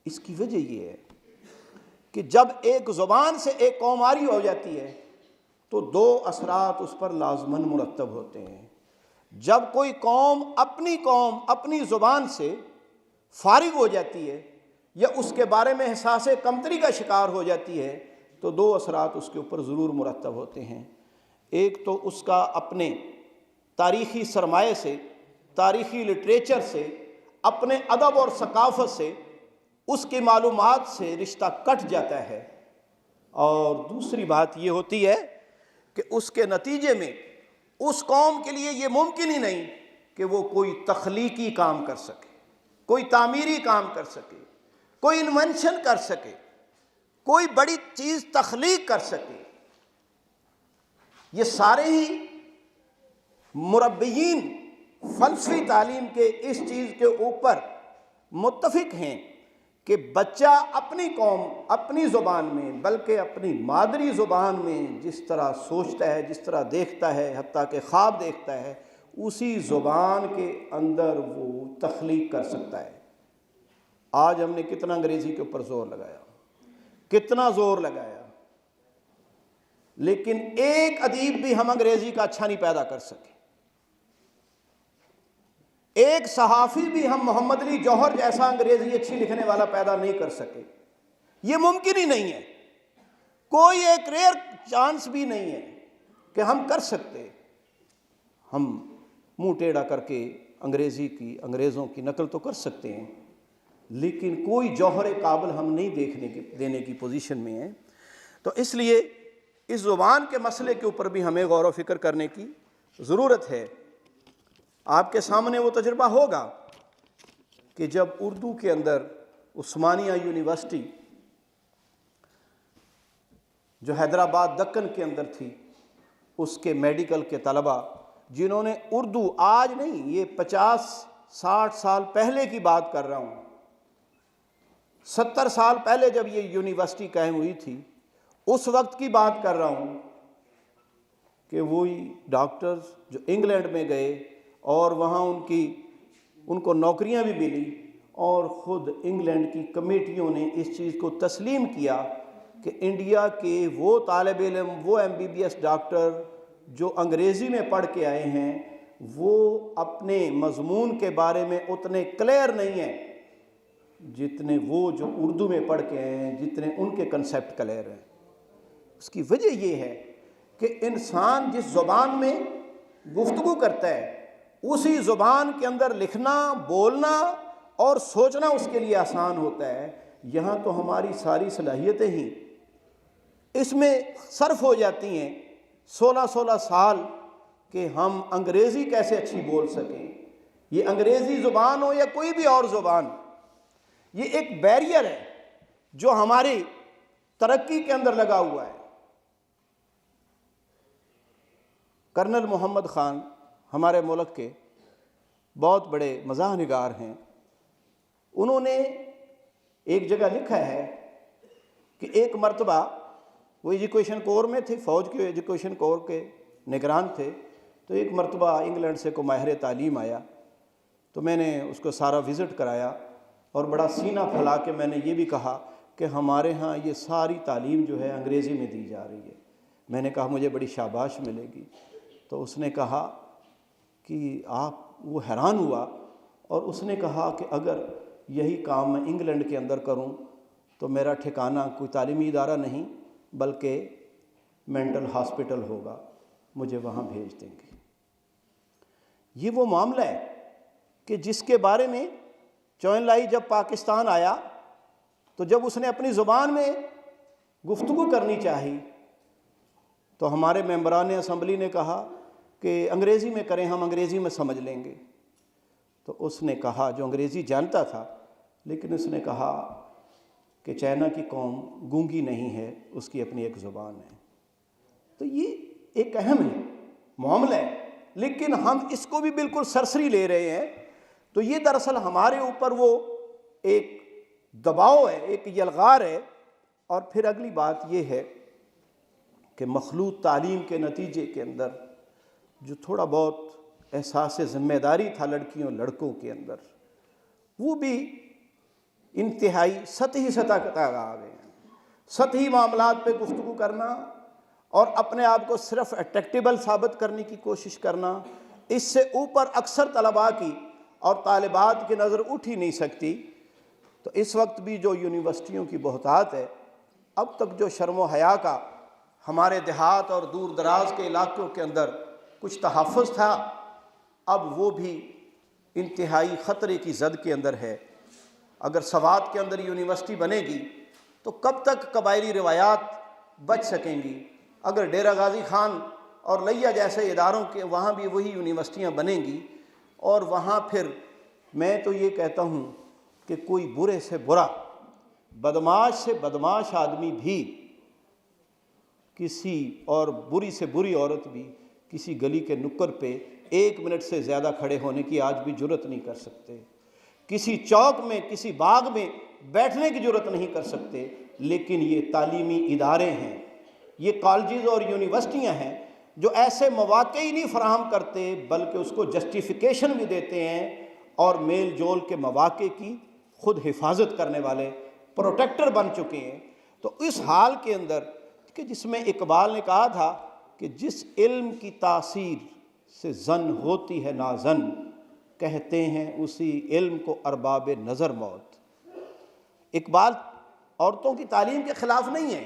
اس کی وجہ یہ ہے کہ جب ایک زبان سے ایک قوم آری ہو جاتی ہے تو دو اثرات اس پر لازماً مرتب ہوتے ہیں۔ جب کوئی قوم اپنی زبان سے فارغ ہو جاتی ہے یا اس کے بارے میں احساس کمتری کا شکار ہو جاتی ہے تو دو اثرات اس کے اوپر ضرور مرتب ہوتے ہیں۔ ایک تو اس کا اپنے تاریخی سرمایہ سے، تاریخی لٹریچر سے، اپنے ادب اور ثقافت سے، اس کی معلومات سے رشتہ کٹ جاتا ہے، اور دوسری بات یہ ہوتی ہے کہ اس کے نتیجے میں اس قوم کے لیے یہ ممکن ہی نہیں کہ وہ کوئی تخلیقی کام کر سکے، کوئی تعمیری کام کر سکے، کوئی انوینشن کر سکے، کوئی بڑی چیز تخلیق کر سکے۔ یہ سارے ہی مربیین فلسفی تعلیم کے اس چیز کے اوپر متفق ہیں کہ بچہ اپنی قوم، اپنی زبان میں، بلکہ اپنی مادری زبان میں جس طرح سوچتا ہے، جس طرح دیکھتا ہے، حتیٰ کہ خواب دیکھتا ہے، اسی زبان کے اندر وہ تخلیق کر سکتا ہے۔ آج ہم نے کتنا انگریزی کے اوپر زور لگایا، کتنا زور لگایا، لیکن ایک ادیب بھی ہم انگریزی کا اچھا نہیں پیدا کر سکے، ایک صحافی بھی ہم محمد علی جوہر جیسا انگریزی اچھی لکھنے والا پیدا نہیں کر سکے۔ یہ ممکن ہی نہیں ہے، کوئی ایک ریئر چانس بھی نہیں ہے کہ ہم کر سکتے۔ ہم منہ ٹیڑھا کر کے انگریزوں کی نقل تو کر سکتے ہیں، لیکن کوئی جوہر قابل ہم نہیں دینے کی پوزیشن میں ہیں۔ تو اس لیے اس زبان کے مسئلے کے اوپر بھی ہمیں غور و فکر کرنے کی ضرورت ہے۔ آپ کے سامنے وہ تجربہ ہوگا کہ جب اردو کے اندر عثمانیہ یونیورسٹی جو حیدرآباد دکن کے اندر تھی، اس کے میڈیکل کے طلبہ جنہوں نے اردو، آج نہیں، یہ 50-60 سال پہلے کی بات کر رہا ہوں، 70 سال پہلے جب یہ یونیورسٹی قائم ہوئی تھی، اس وقت کی بات کر رہا ہوں کہ وہی ڈاکٹرز جو انگلینڈ میں گئے اور وہاں ان کو نوکریاں بھی ملی، اور خود انگلینڈ کی کمیٹیوں نے اس چیز کو تسلیم کیا کہ انڈیا کے وہ طالب علم، وہ MBBS ڈاکٹر جو انگریزی میں پڑھ کے آئے ہیں، وہ اپنے مضمون کے بارے میں اتنے کلیئر نہیں ہیں جتنے وہ جو اردو میں پڑھ کے آئے ہیں، جتنے ان کے کنسیپٹ کلیئر ہیں۔ اس کی وجہ یہ ہے کہ انسان جس زبان میں گفتگو کرتا ہے، اسی زبان کے اندر لکھنا، بولنا اور سوچنا اس کے لیے آسان ہوتا ہے۔ یہاں تو ہماری ساری صلاحیتیں ہی اس میں صرف ہو جاتی ہیں 16 سال کہ ہم انگریزی کیسے اچھی بول سکیں۔ یہ انگریزی زبان ہو یا کوئی بھی اور زبان، یہ ایک بیریئر ہے جو ہماری ترقی کے اندر لگا ہوا ہے۔ کرنل محمد خان ہمارے ملک کے بہت بڑے مزاح نگار ہیں، انہوں نے ایک جگہ لکھا ہے کہ ایک مرتبہ وہ ایجوکیشن کور میں تھے، فوج کے ایجوکیشن کور کے نگران تھے، تو ایک مرتبہ انگلینڈ سے کوئی ماہر تعلیم آیا، تو میں نے اس کو سارا وزٹ کرایا اور بڑا سینہ پھیلا کے میں نے یہ بھی کہا کہ ہمارے ہاں یہ ساری تعلیم جو ہے انگریزی میں دی جا رہی ہے۔ میں نے کہا مجھے بڑی شاباش ملے گی۔ تو اس نے کہا کہ وہ حیران ہوا، اور اس نے کہا کہ اگر یہی کام میں انگلینڈ کے اندر کروں تو میرا ٹھکانہ کوئی تعلیمی ادارہ نہیں بلکہ مینٹل ہاسپٹل ہوگا، مجھے وہاں بھیج دیں گے۔ یہ وہ معاملہ ہے کہ جس کے بارے میں چوئن لائی جب پاکستان آیا تو جب اس نے اپنی زبان میں گفتگو کرنی چاہی تو ہمارے ممبران اسمبلی نے کہا کہ انگریزی میں کریں، ہم انگریزی میں سمجھ لیں گے۔ تو اس نے کہا، جو انگریزی جانتا تھا، لیکن اس نے کہا کہ چائنا کی قوم گونگی نہیں ہے، اس کی اپنی ایک زبان ہے۔ تو یہ ایک اہم ہے معاملہ ہے، لیکن ہم اس کو بھی بالکل سرسری لے رہے ہیں۔ تو یہ دراصل ہمارے اوپر وہ ایک دباؤ ہے، ایک یلغار ہے۔ اور پھر اگلی بات یہ ہے کہ مخلوط تعلیم کے نتیجے کے اندر جو تھوڑا بہت احساس ذمہ داری تھا لڑکیوں لڑکوں کے اندر، وہ بھی انتہائی سطحی سطح تک آ گئے ہیں۔ سطحی معاملات پہ گفتگو کرنا اور اپنے آپ کو صرف اٹریکٹیبل ثابت کرنے کی کوشش کرنا، اس سے اوپر اکثر طلباء کی اور طالبات کی نظر اٹھ ہی نہیں سکتی۔ تو اس وقت بھی جو یونیورسٹیوں کی بہتات ہے، اب تک جو شرم و حیا کا ہمارے دیہات اور دور دراز کے علاقوں کے اندر کچھ تحفظ تھا، اب وہ بھی انتہائی خطرے کی زد کے اندر ہے۔ اگر سوات کے اندر یونیورسٹی بنے گی تو کب تک قبائلی روایات بچ سکیں گی؟ اگر ڈیرہ غازی خان اور لیا جیسے اداروں کے وہاں بھی وہی یونیورسٹیاں بنیں گی، اور وہاں پھر میں تو یہ کہتا ہوں کہ کوئی برے سے برا، بدماش سے بدماش آدمی بھی کسی، اور بری سے بری عورت بھی کسی گلی کے نکڑ پہ 1 منٹ سے زیادہ کھڑے ہونے کی آج بھی جرت نہیں کر سکتے، کسی چوک میں کسی باغ میں بیٹھنے کی جرت نہیں کر سکتے۔ لیکن یہ تعلیمی ادارے ہیں، یہ کالجز اور یونیورسٹیاں ہیں جو ایسے مواقع ہی نہیں فراہم کرتے بلکہ اس کو جسٹیفیکیشن بھی دیتے ہیں، اور میل جول کے مواقع کی خود حفاظت کرنے والے پروٹیکٹر بن چکے ہیں۔ تو اس حال کے اندر کہ جس میں اقبال نے کہا تھا کہ جس علم کی تاثیر سے زن ہوتی ہے نازن، کہتے ہیں اسی علم کو ارباب نظر موت۔ اقبال عورتوں کی تعلیم کے خلاف نہیں ہے،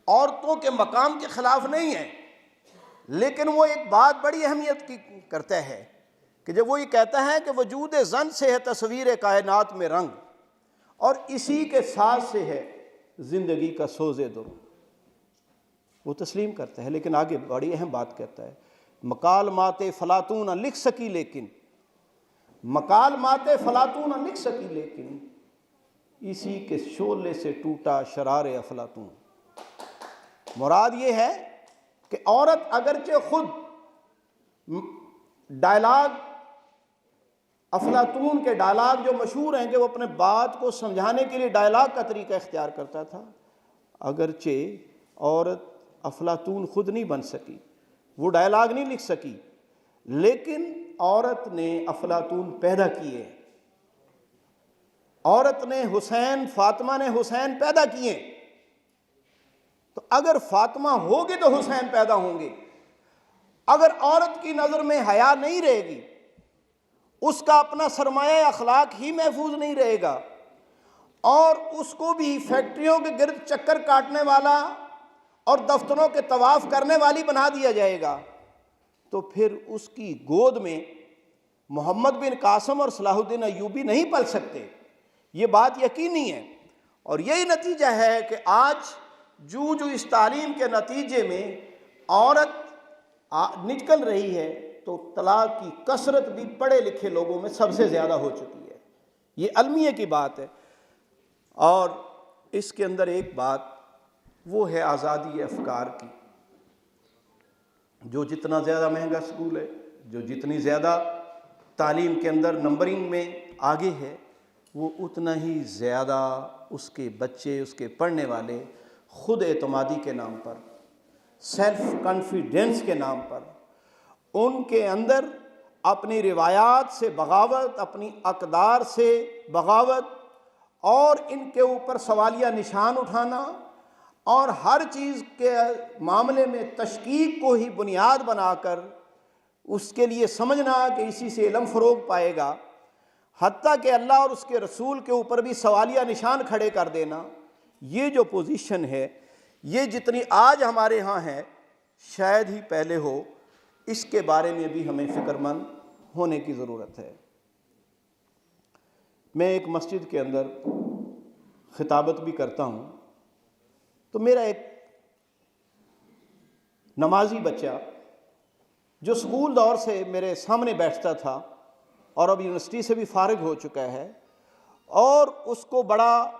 عورتوں کے مقام کے خلاف نہیں ہے، لیکن وہ ایک بات بڑی اہمیت کی کرتا ہے کہ جب وہ یہ کہتا ہے کہ وجود زن سے ہے تصویر کائنات میں رنگ، اور اسی کے ساتھ سے ہے زندگی کا سوز در۔ وہ تسلیم کرتا ہے، لیکن آگے بڑی اہم بات کہتا ہے، مکالمات فلاطون نہ لکھ سکی لیکن، مکالمات فلاطون نہ لکھ سکی لیکن، اسی کے شعلے سے ٹوٹا شرار افلاطون۔ مراد یہ ہے کہ عورت اگرچہ خود ڈائلاگ، افلاطون کے ڈائلاگ جو مشہور ہیں کہ وہ اپنے بات کو سمجھانے کے لیے ڈائلاگ کا طریقہ اختیار کرتا تھا، اگرچہ عورت افلاطون خود نہیں بن سکی، وہ ڈائلاگ نہیں لکھ سکی، لیکن عورت نے افلاطون پیدا کیے، عورت نے حسین، فاطمہ نے حسین پیدا کیے۔ تو اگر فاطمہ ہوگی تو حسین پیدا ہوں گے۔ اگر عورت کی نظر میں حیا نہیں رہے گی، اس کا اپنا سرمایہ اخلاق ہی محفوظ نہیں رہے گا، اور اس کو بھی فیکٹریوں کے گرد چکر کاٹنے والا اور دفتروں کے طواف کرنے والی بنا دیا جائے گا، تو پھر اس کی گود میں محمد بن قاسم اور صلاح الدین ایوبی نہیں پل سکتے۔ یہ بات یقینی ہے، اور یہی نتیجہ ہے کہ آج جو اس تعلیم کے نتیجے میں عورت نکل رہی ہے، تو طلاق کی کثرت بھی پڑھے لکھے لوگوں میں سب سے زیادہ ہو چکی ہے۔ یہ المیہ کی بات ہے۔ اور اس کے اندر ایک بات وہ ہے آزادی افکار کی۔ جو جتنا زیادہ مہنگا اسکول ہے، جو جتنی زیادہ تعلیم کے اندر نمبرنگ میں آگے ہے، وہ اتنا ہی زیادہ اس کے بچے، اس کے پڑھنے والے خود اعتمادی کے نام پر، سیلف کانفیڈنس کے نام پر، ان کے اندر اپنی روایات سے بغاوت، اپنی اقدار سے بغاوت، اور ان کے اوپر سوالیہ نشان اٹھانا، اور ہر چیز کے معاملے میں تشکیک کو ہی بنیاد بنا کر اس کے لیے سمجھنا کہ اسی سے علم فروغ پائے گا۔ حتیٰ کہ اللہ اور اس کے رسول کے اوپر بھی سوالیہ نشان کھڑے کر دینا، یہ جو پوزیشن ہے، یہ جتنی آج ہمارے ہاں ہے شاید ہی پہلے ہو۔ اس کے بارے میں بھی ہمیں فکر مند ہونے کی ضرورت ہے۔ میں ایک مسجد کے اندر خطابت بھی کرتا ہوں، تو میرا ایک نمازی بچہ جو اسکول دور سے میرے سامنے بیٹھتا تھا اور اب یونیورسٹی سے بھی فارغ ہو چکا ہے، اور اس کو بڑا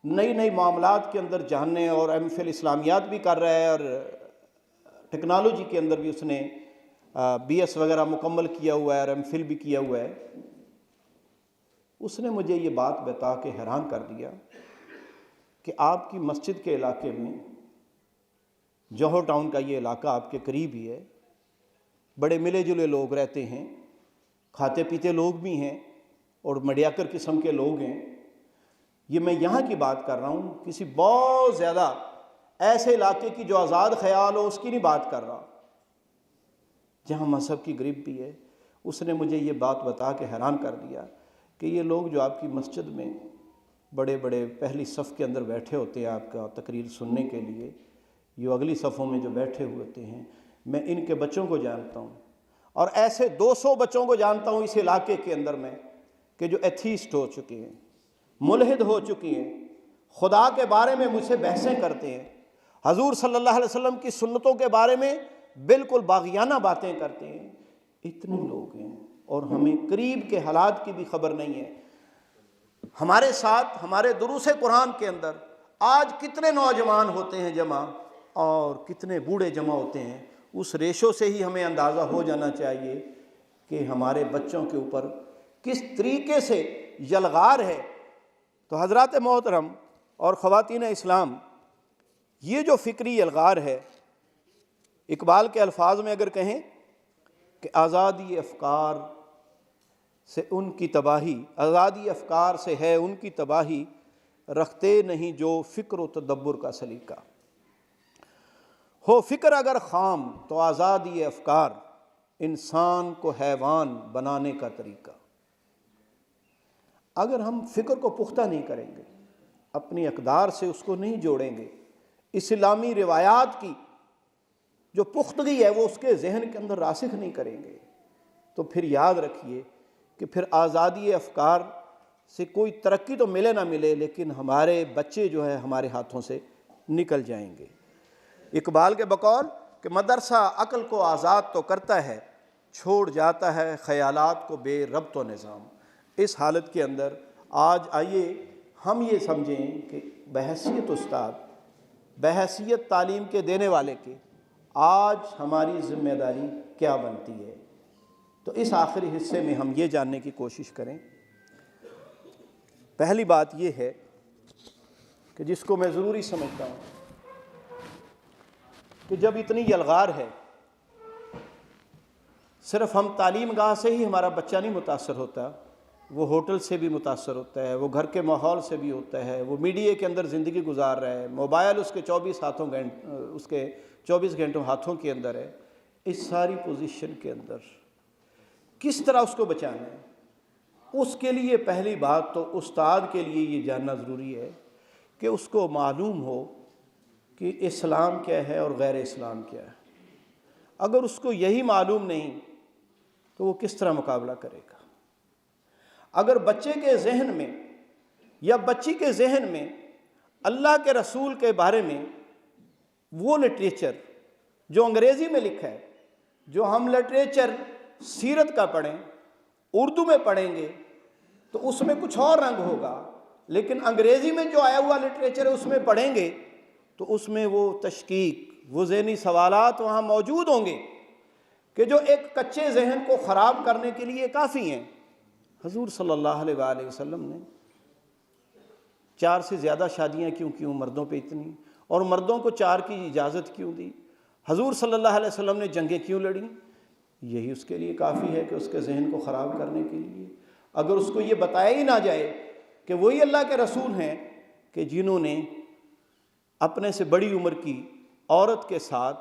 نئی نئی معاملات کے اندر جاننے، اور ایم فل اسلامیات بھی کر رہا ہے، اور ٹیکنالوجی کے اندر بھی اس نے بی ایس وغیرہ مکمل کیا ہوا ہے اور ایم فل بھی کیا ہوا ہے۔ اس نے مجھے یہ بات بتا کے حیران کر دیا کہ آپ کی مسجد کے علاقے میں، جوہر ٹاؤن کا یہ علاقہ آپ کے قریب ہی ہے، بڑے ملے جلے لوگ رہتے ہیں، کھاتے پیتے لوگ بھی ہیں اور مڈیاکر قسم کے لوگ ہیں۔ یہ میں یہاں کی بات کر رہا ہوں، کسی بہت زیادہ ایسے علاقے کی جو آزاد خیال ہو اس کی نہیں بات کر رہا، جہاں مذہب کی غرب بھی ہے۔ اس نے مجھے یہ بات بتا کے حیران کر دیا کہ یہ لوگ جو آپ کی مسجد میں بڑے بڑے پہلی صف کے اندر بیٹھے ہوتے ہیں آپ کا تقریر سننے کے لیے، یہ اگلی صفوں میں جو بیٹھے ہوتے ہیں، میں ان کے بچوں کو جانتا ہوں، اور ایسے 200 بچوں کو جانتا ہوں اس علاقے کے اندر میں کہ جو ایتھیسٹ ہو چکے ہیں، ملحد ہو چکی ہیں، خدا کے بارے میں مجھ سے بحثیں کرتے ہیں، حضور صلی اللہ علیہ وسلم کی سنتوں کے بارے میں بالکل باغیانہ باتیں کرتے ہیں۔ اتنے لوگ ہیں اور ہمیں قریب کے حالات کی بھی خبر نہیں ہے۔ ہمارے ساتھ ہمارے دروس قرآن کے اندر آج کتنے نوجوان ہوتے ہیں جمع اور کتنے بوڑھے جمع ہوتے ہیں، اس ریشو سے ہی ہمیں اندازہ ہو جانا چاہیے کہ ہمارے بچوں کے اوپر کس طریقے سے یلغار ہے۔ تو حضرات محترم اور خواتین اسلام، یہ جو فکری یلغار ہے، اقبال کے الفاظ میں اگر کہیں کہ آزادی افکار سے ان کی تباہی، آزادی افکار سے ہے ان کی تباہی، رکھتے نہیں جو فکر و تدبر کا سلیقہ۔ ہو فکر اگر خام تو آزادی افکار، انسان کو حیوان بنانے کا طریقہ۔ اگر ہم فکر کو پختہ نہیں کریں گے، اپنی اقدار سے اس کو نہیں جوڑیں گے، اسلامی روایات کی جو پختگی ہے وہ اس کے ذہن کے اندر راسخ نہیں کریں گے، تو پھر یاد رکھیے کہ پھر آزادی افکار سے کوئی ترقی تو ملے نہ ملے، لیکن ہمارے بچے جو ہے ہمارے ہاتھوں سے نکل جائیں گے۔ اقبال کے بقول کہ مدرسہ عقل کو آزاد تو کرتا ہے، چھوڑ جاتا ہے خیالات کو بے ربط و نظام۔ اس حالت کے اندر آج آئیے ہم یہ سمجھیں کہ بحیثیت استاد، بحیثیت تعلیم کے دینے والے کے، آج ہماری ذمہ داری کیا بنتی ہے۔ تو اس آخری حصے میں ہم یہ جاننے کی کوشش کریں۔ پہلی بات یہ ہے کہ جس کو میں ضروری سمجھتا ہوں کہ جب اتنی یلغار ہے، صرف ہم تعلیم گاہ سے ہی ہمارا بچہ نہیں متاثر ہوتا، وہ ہوٹل سے بھی متاثر ہوتا ہے، وہ گھر کے ماحول سے بھی ہوتا ہے، وہ میڈیا کے اندر زندگی گزار رہا ہے، موبائل اس کے 24 گھنٹوں ہاتھوں کے اندر ہے۔ اس ساری پوزیشن کے اندر کس طرح اس کو بچانا ہے، اس کے لیے پہلی بات تو استاد کے لیے یہ جاننا ضروری ہے کہ اس کو معلوم ہو کہ اسلام کیا ہے اور غیر اسلام کیا ہے۔ اگر اس کو یہی معلوم نہیں تو وہ کس طرح مقابلہ کرے گا؟ اگر بچے کے ذہن میں یا بچی کے ذہن میں اللہ کے رسول کے بارے میں وہ لٹریچر جو انگریزی میں لکھا ہے، جو ہم لٹریچر سیرت کا پڑھیں، اردو میں پڑھیں گے تو اس میں کچھ اور رنگ ہوگا، لیکن انگریزی میں جو آیا ہوا لٹریچر ہے اس میں پڑھیں گے تو اس میں وہ تشکیک، وہ ذہنی سوالات وہاں موجود ہوں گے کہ جو ایک کچے ذہن کو خراب کرنے کے لیے کافی ہیں۔ حضور صلی اللہ علیہ وآلہ وسلم نے 4 سے زیادہ شادیاں کیوں مردوں پہ اتنی، اور مردوں کو 4 کی اجازت کیوں دی؟ حضور صلی اللہ علیہ وسلم نے جنگیں کیوں لڑیں؟ یہی اس کے لیے کافی ہے کہ اس کے ذہن کو خراب کرنے کے لیے۔ اگر اس کو یہ بتایا ہی نہ جائے کہ وہی اللہ کے رسول ہیں کہ جنہوں نے اپنے سے بڑی عمر کی عورت کے ساتھ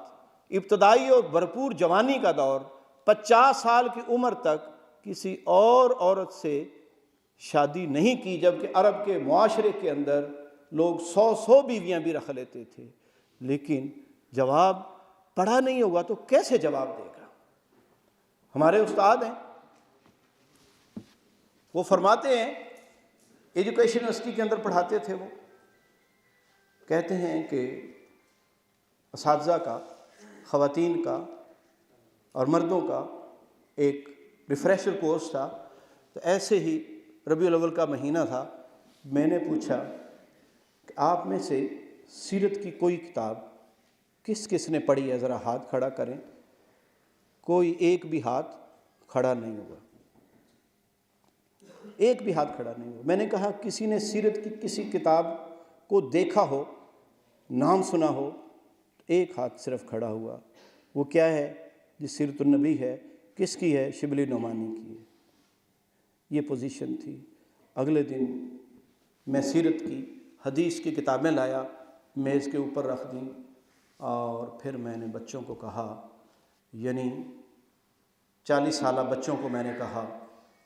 ابتدائی اور بھرپور جوانی کا دور 50 سال کی عمر تک کسی اور عورت سے شادی نہیں کی، جبکہ عرب کے معاشرے کے اندر لوگ 100 بیویاں بھی رکھ لیتے تھے، لیکن جواب پڑھا نہیں ہوگا تو کیسے جواب دے گا؟ ہمارے استاد ہیں، وہ فرماتے ہیں، ایجوکیشن یونیورسٹی کے اندر پڑھاتے تھے، وہ کہتے ہیں کہ اساتذہ کا، خواتین کا اور مردوں کا ایک ریفریشر کورس تھا، تو ایسے ہی ربیع الاول کا مہینہ تھا، میں نے پوچھا کہ آپ میں سے سیرت کی کوئی کتاب کس کس نے پڑھی ہے، ذرا ہاتھ کھڑا کریں۔ کوئی ایک بھی ہاتھ کھڑا نہیں ہوا، ایک بھی ہاتھ کھڑا نہیں ہوا۔ میں نے کہا کسی نے سیرت کی کسی کتاب کو دیکھا ہو، نام سنا ہو؟ ایک ہاتھ صرف کھڑا ہوا۔ وہ کیا ہے؟ جس سیرت النبی ہے، کس کی ہے؟ شبلی نعمانی کی ہے۔ یہ پوزیشن تھی۔ اگلے دن میں سیرت کی، حدیث کی کتابیں لایا، میز کے اوپر رکھ دیں، اور پھر میں نے بچوں کو کہا، یعنی 40 سالہ بچوں کو میں نے کہا،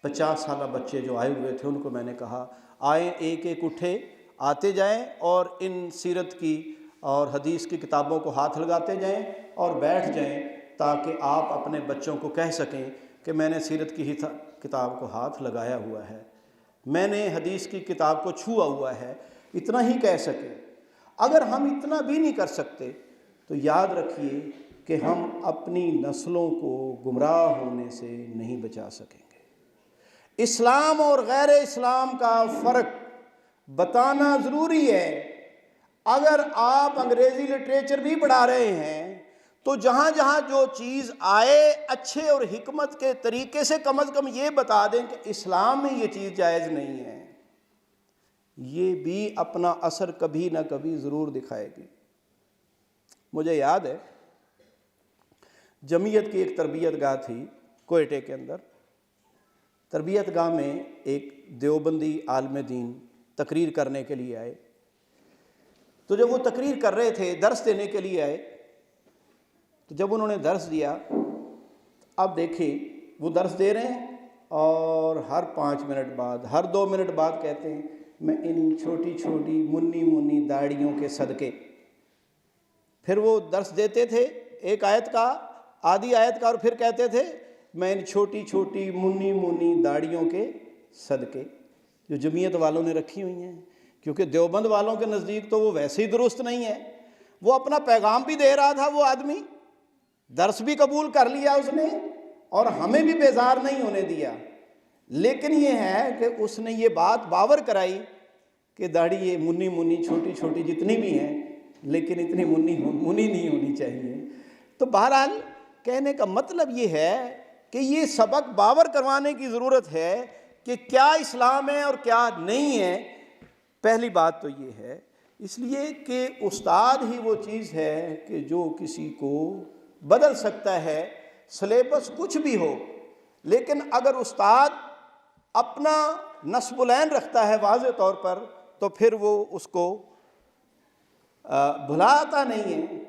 50 سالہ بچے جو آئے ہوئے تھے ان کو میں نے کہا، آئیں ایک ایک اٹھے، آتے جائیں اور ان سیرت کی اور حدیث کی کتابوں کو ہاتھ لگاتے جائیں اور بیٹھ جائیں، تاکہ آپ اپنے بچوں کو کہہ سکیں کہ میں نے سیرت کی کتاب کو ہاتھ لگایا ہوا ہے، میں نے حدیث کی کتاب کو چھوا ہوا ہے، اتنا ہی کہہ سکیں۔ اگر ہم اتنا بھی نہیں کر سکتے تو یاد رکھیے کہ ہم اپنی نسلوں کو گمراہ ہونے سے نہیں بچا سکیں گے۔ اسلام اور غیر اسلام کا فرق بتانا ضروری ہے۔ اگر آپ انگریزی لٹریچر بھی پڑھا رہے ہیں تو جہاں جہاں جو چیز آئے اچھے اور حکمت کے طریقے سے کم از کم یہ بتا دیں کہ اسلام میں یہ چیز جائز نہیں ہے۔ یہ بھی اپنا اثر کبھی نہ کبھی ضرور دکھائے گی۔ مجھے یاد ہے جمعیت کی ایک تربیت گاہ تھی کوئٹے کے اندر۔ تربیت گاہ میں ایک دیوبندی عالم دین تقریر کرنے کے لیے آئے، تو جب وہ تقریر کر رہے تھے، درس دینے کے لیے آئے، تو جب انہوں نے درس دیا، اب دیکھیں وہ درس دے رہے ہیں اور ہر 5 منٹ بعد، ہر 2 منٹ بعد کہتے ہیں میں ان چھوٹی چھوٹی منی منی داڑھیوں کے صدقے۔ پھر وہ درس دیتے تھے ایک آیت کا، آدھی آیت کا، اور پھر کہتے تھے میں ان چھوٹی چھوٹی منی منی داڑھیوں کے صدقے، جو جمعیت والوں نے رکھی ہوئی ہیں، کیونکہ دیوبند والوں کے نزدیک تو وہ ویسے ہی درست نہیں ہے۔ وہ اپنا پیغام بھی دے رہا تھا، وہ آدمی درس بھی قبول کر لیا اس نے، اور ہمیں بھی بیزار نہیں ہونے دیا، لیکن یہ ہے کہ اس نے یہ بات باور کرائی کہ داڑھی یہ منی منی چھوٹی چھوٹی جتنی بھی ہیں، لیکن اتنی منی نہیں ہونی چاہیے۔ تو بہرحال کہنے کا مطلب یہ ہے کہ یہ سبق باور کروانے کی ضرورت ہے کہ کیا اسلام ہے اور کیا نہیں ہے۔ پہلی بات تو یہ ہے، اس لیے کہ استاد ہی وہ چیز ہے کہ جو کسی کو بدل سکتا ہے، سلیبس کچھ بھی ہو، لیکن اگر استاد اپنا نصب العین رکھتا ہے واضح طور پر تو پھر وہ اس کو بھلاتا نہیں ہے،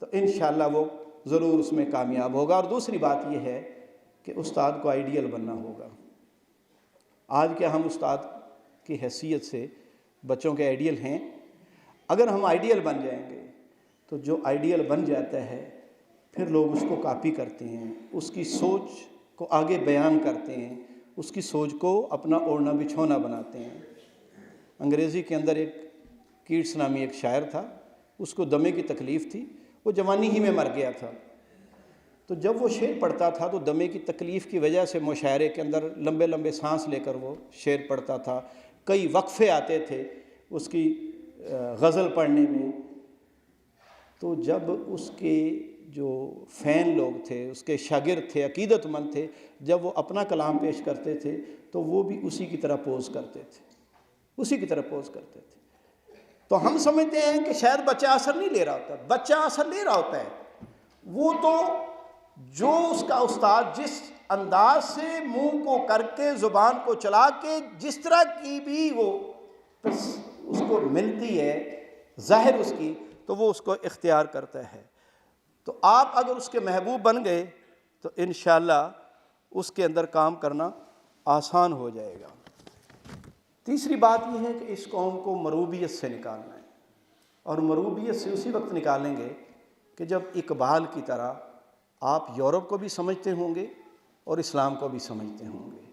تو انشاءاللہ وہ ضرور اس میں کامیاب ہوگا۔ اور دوسری بات یہ ہے کہ استاد کو آئیڈیل بننا ہوگا۔ آج کیا ہم استاد کی حیثیت سے بچوں کے آئیڈیل ہیں؟ اگر ہم آئیڈیل بن جائیں گے تو جو آئیڈیل بن جاتا ہے پھر لوگ اس کو کاپی کرتے ہیں، اس کی سوچ کو آگے بیان کرتے ہیں، اس کی سوچ کو اپنا اوڑھنا بچھونا بناتے ہیں۔ انگریزی کے اندر ایک کیٹس نامی ایک شاعر تھا، اس کو دمے کی تکلیف تھی، وہ جوانی ہی میں مر گیا تھا، تو جب وہ شعر پڑھتا تھا تو دمے کی تکلیف کی وجہ سے مشاعرے کے اندر لمبے لمبے سانس لے کر وہ شعر پڑھتا تھا، کئی وقفے آتے تھے اس کی غزل پڑھنے میں۔ تو جب اس کے جو فین لوگ تھے، اس کے شاگرد تھے، عقیدت مند تھے، جب وہ اپنا کلام پیش کرتے تھے تو وہ بھی اسی کی طرح پوز کرتے تھے، اسی کی طرح پوز کرتے تھے۔ تو ہم سمجھتے ہیں کہ شاید بچہ اثر نہیں لے رہا ہوتا، بچہ اثر لے رہا ہوتا ہے۔ وہ تو جو اس کا استاد جس انداز سے منہ کو کر کے زبان کو چلا کے جس طرح کی بھی وہ اس کو ملتی ہے ظاہر اس کی، تو وہ اس کو اختیار کرتا ہے۔ تو آپ اگر اس کے محبوب بن گئے تو انشاءاللہ اس کے اندر کام کرنا آسان ہو جائے گا۔ تیسری بات یہ ہے کہ اس قوم کو مروبیت سے نکالنا ہے، اور مروبیت سے اسی وقت نکالیں گے کہ جب اقبال کی طرح آپ یورپ کو بھی سمجھتے ہوں گے اور اسلام کو بھی سمجھتے ہوں گے۔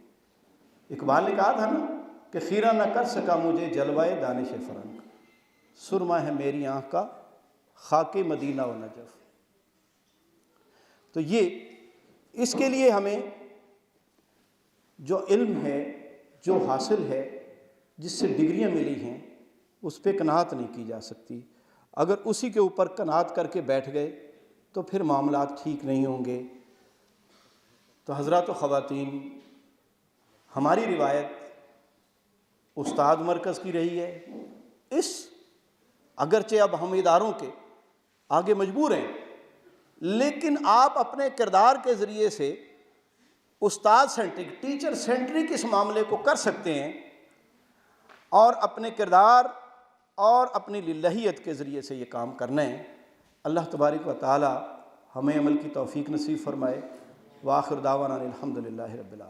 اقبال نے کہا تھا نا کہ خیرہ نہ کر سکا مجھے جلوائے دانش فرنگ، سرما ہے میری آنکھ کا خاک مدینہ و نجف۔ تو یہ اس کے لیے ہمیں جو علم ہے، جو حاصل ہے، جس سے ڈگریاں ملی ہیں، اس پہ قناعت نہیں کی جا سکتی۔ اگر اسی کے اوپر قناعت کر کے بیٹھ گئے تو پھر معاملات ٹھیک نہیں ہوں گے۔ تو حضرات و خواتین، ہماری روایت استاد مرکز کی رہی ہے۔ اگرچہ اب ہم اداروں کے آگے مجبور ہیں، لیکن آپ اپنے کردار کے ذریعے سے استاد سینٹرک، ٹیچر سینٹرک اس معاملے کو کر سکتے ہیں، اور اپنے کردار اور اپنی للہیت کے ذریعے سے یہ کام کرنا ہے۔ اللہ تبارک و تعالی ہمیں عمل کی توفیق نصیب فرمائے۔ وآخر دعوانا الحمدللہ رب العالمین۔